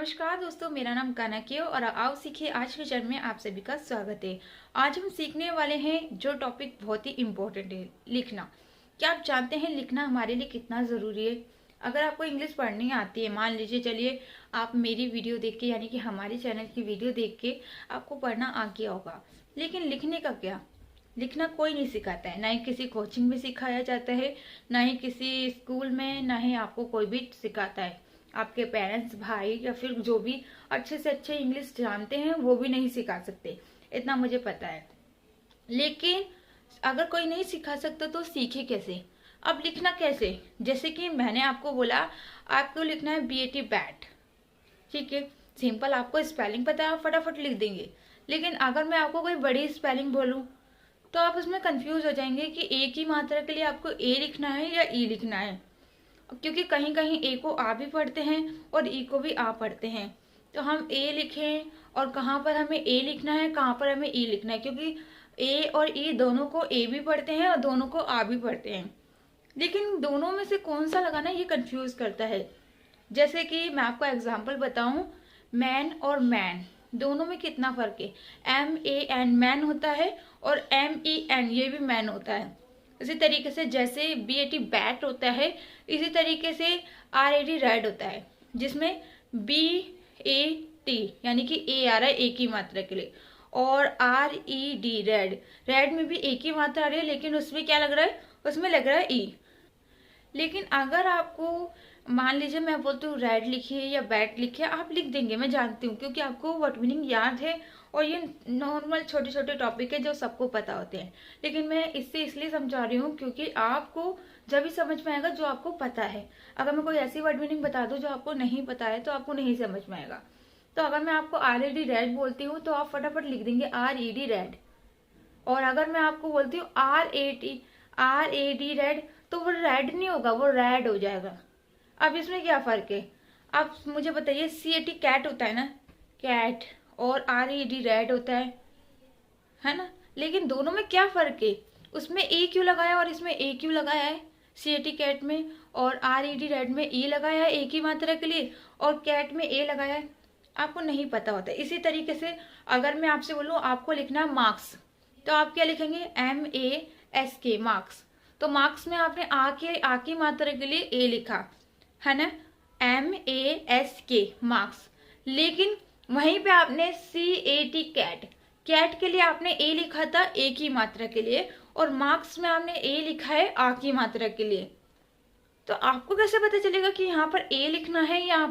नमस्कार दोस्तों, मेरा नाम कनक है और आओ सीखिए आज के जन्म में आप सभी का स्वागत है। आज हम सीखने वाले हैं जो टॉपिक बहुत ही इम्पोर्टेंट है, लिखना। क्या आप जानते हैं लिखना हमारे लिए कितना ज़रूरी है? अगर आपको इंग्लिश पढ़नी आती है, मान लीजिए चलिए आप मेरी वीडियो देख के यानी कि हमारे चैनल की वीडियो देख के आपको पढ़ना आ गया होगा, लेकिन लिखने का क्या? लिखना कोई नहीं सिखाता है, ना ही किसी कोचिंग में सिखाया जाता है, ना ही किसी स्कूल में, ना ही आपको कोई भी सिखाता है। आपके पेरेंट्स, भाई या फिर जो भी अच्छे से अच्छे इंग्लिश जानते हैं वो भी नहीं सिखा सकते, इतना मुझे पता है। लेकिन अगर कोई नहीं सिखा सकता तो सीखे कैसे? अब लिखना कैसे? जैसे कि मैंने आपको बोला आपको लिखना है BAT बैट, ठीक है, सिंपल, आपको स्पेलिंग पता है, आप फटाफट लिख देंगे। लेकिन अगर मैं आपको कोई बड़ी स्पेलिंग बोलूं तो आप उसमें कंफ्यूज हो जाएंगे कि ए की मात्रा के लिए आपको ए लिखना है या ई लिखना है, क्योंकि कहीं कहीं ए को आ भी पढ़ते हैं और ई को भी आ पढ़ते हैं। तो हम ए लिखें और कहाँ पर हमें ए लिखना है, कहाँ पर हमें ई लिखना है, क्योंकि ए और ई दोनों को ए भी पढ़ते हैं और दोनों को आ भी पढ़ते हैं। लेकिन दोनों में से कौन सा लगाना है ये कंफ्यूज करता है। जैसे कि मैं आपको एग्जांपल बताऊं, मैन और मैन दोनों में कितना फर्क है? MAN मैन होता है और MEN ये भी मैन होता है। इसी तरीके से जैसे BAT बैट होता है, इसी तरीके से RAD रेड होता है, जिसमें BAT यानी कि ए आ रहा है ए की मात्रा के लिए, और RED रेड, रेड में भी ए की मात्रा आ रही है, लेकिन उसमें क्या लग रहा है? उसमें लग रहा है ई। लेकिन अगर आपको मान लीजिए मैं बोलती हूँ रेड लिखिए या बैट लिखिए, आप लिख देंगे, मैं जानती हूँ, क्योंकि आपको वर्ड मीनिंग याद है और ये नॉर्मल छोटे छोटे टॉपिक है जो सबको पता होते हैं। लेकिन मैं इससे इसलिए समझा रही हूँ क्योंकि आपको जब भी समझ में आएगा जो आपको पता है। अगर मैं कोई ऐसी वर्ड मीनिंग बता दूँ जो आपको नहीं पता है तो आपको नहीं समझ में आएगा। तो अगर मैं आपको RAD रेड बोलती हूँ तो आप फटाफट लिख देंगे RED रेड, और अगर मैं आपको बोलती हूँ RAD रेड तो वो रेड नहीं होगा, वो रेड हो जाएगा। अब इसमें क्या फर्क है? आप मुझे बताइए, CAT कैट होता है ना, कैट, और RED रेड होता है ना, लेकिन दोनों में क्या फर्क है? उसमें ए क्यों लगाया और इसमें ए क्यों लगाया है? CAT कैट में और RED रेड में ई लगाया है ए की मात्रा के लिए, और कैट में ए लगाया है, आपको नहीं पता होता। इसी तरीके से अगर मैं आपसे बोलूँ आपको लिखना मार्क्स, तो आप क्या लिखेंगे? MASK marks. तो मार्क्स में आपने आ की मात्रा के लिए ए लिखा है ना, MASK मार्क्स। लेकिन वहीं पे आपने CAT कैट, कैट के लिए आपने ए लिखा था ए की मात्रा के लिए, और मार्क्स में आपने ए लिखा है आ की मात्रा के लिए। तो आपको कैसे पता चलेगा कि यहाँ पर ए लिखना है, यहाँ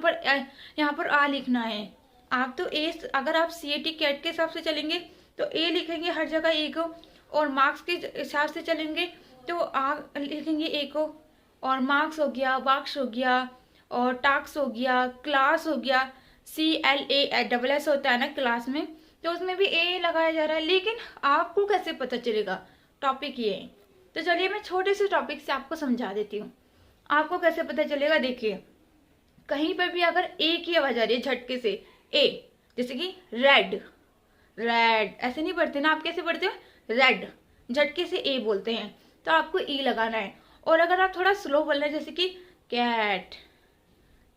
पर आ लिखना है? आप तो ए, अगर आप CAT कैट के हिसाब से चलेंगे तो ए लिखेंगे हर जगह ए को, और मार्क्स के हिसाब से चलेंगे तो आ लिखेंगे ए को। और मार्क्स हो गया, वाक्स हो गया, और टास्क हो गया, क्लास हो गया, CLASS होता है ना क्लास में, तो उसमें भी ए लगाया जा रहा है। लेकिन आपको कैसे पता चलेगा? टॉपिक ये है। तो चलिए मैं छोटे से टॉपिक से आपको समझा देती हूँ। आपको कैसे पता चलेगा? देखिए, कहीं पर भी अगर ए की आवाज आ रही है झटके से, ए, जैसे कि रेड, रेड ऐसे नहीं पढ़ते ना, आप कैसे पढ़ते हो? रेड, झटके से ए बोलते हैं, तो आपको ई लगाना है। और अगर आप थोड़ा स्लो बोल रहे हैं, जैसे कि कैट,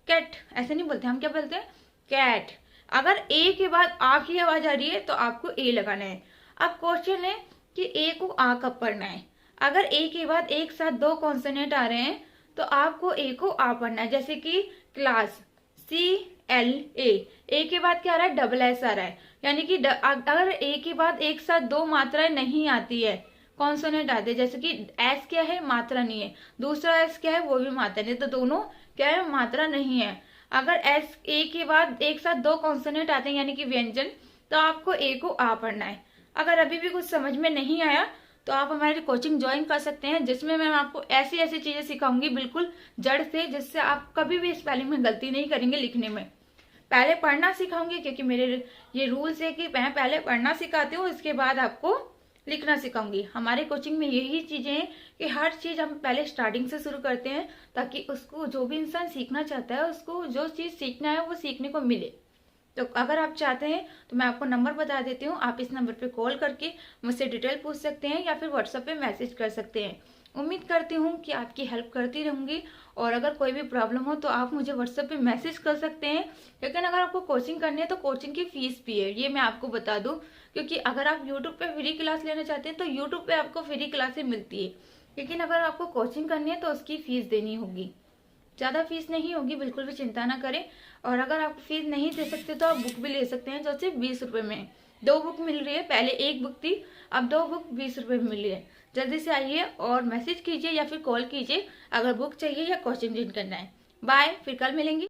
कैट ऐसे नहीं बोलते, हम क्या बोलते हैं? कैट। अगर ए के बाद आ की आवाज आ रही है तो आपको ए लगाना है। अब क्वेश्चन है कि ए को आ कब पढ़ना है? अगर ए के बाद एक साथ दो कॉन्सोनेंट आ रहे हैं तो आपको ए को आ पढ़ना है, जैसे कि क्लास, CLA, ए के बाद क्या आ रहा है? SS आ रहा है, यानी कि अगर ए के बाद एक साथ दो मात्राएं नहीं आती है, कॉन्सोनेंट आते हैं, जैसे कि एस क्या है? मात्रा नहीं है, दूसरा एस क्या है? वो भी मात्रा नहीं, तो दोनों क्या है? मात्रा नहीं है। अगर एस ए के बाद एक साथ दो कॉन्सोनेंट आते हैं यानी कि व्यंजन, तो आपको ए को आ पढ़ना है। अगर अभी भी कुछ समझ में नहीं आया तो आप हमारी कोचिंग ज्वाइन कर सकते हैं, जिसमें मैं आपको ऐसी ऐसी चीजें सिखाऊंगी बिल्कुल जड़ से, जिससे आप कभी भी स्पेलिंग में गलती नहीं करेंगे लिखने में। पहले पढ़ना सिखाऊंगी, क्योंकि मेरे ये रूल्स है कि मैं पहले पढ़ना सिखाती हूँ, इसके बाद आपको लिखना सिखाऊंगी। हमारे कोचिंग में यही चीजें हैं कि हर चीज हम पहले स्टार्टिंग से शुरू करते हैं, ताकि उसको जो भी इंसान सीखना चाहता है उसको जो चीज सीखना है वो सीखने को मिले। तो अगर आप चाहते हैं तो मैं आपको नंबर बता देती हूँ, आप इस नंबर पे कॉल करके मुझसे डिटेल पूछ सकते हैं या फिर व्हाट्सएप पे मैसेज कर सकते हैं। उम्मीद करती हूँ कि आपकी हेल्प करती रहूँगी। और अगर कोई भी प्रॉब्लम हो तो आप मुझे व्हाट्सएप पे मैसेज कर सकते हैं। लेकिन अगर आपको कोचिंग करनी है तो कोचिंग की फीस भी है, ये मैं आपको बता दूं। क्योंकि अगर आप यूट्यूब पे फ्री क्लास लेना चाहते हैं तो यूट्यूब पे आपको फ्री क्लासेस मिलती है, लेकिन अगर आपको कोचिंग करनी है तो उसकी फीस देनी होगी। ज़्यादा फीस नहीं होगी, बिल्कुल भी चिंता ना करें। और अगर आप फीस नहीं दे सकते तो आप बुक भी ले सकते हैं, जो सिर्फ 20 रुपये में है। 2 बुक मिल रही है, पहले 1 बुक थी, अब 2 बुक 20 रुपये में मिल रही है। जल्दी से आइए और मैसेज कीजिए या फिर कॉल कीजिए अगर बुक चाहिए या कोचिंग ज्वाइन करना है। बाय, फिर कल मिलेंगे।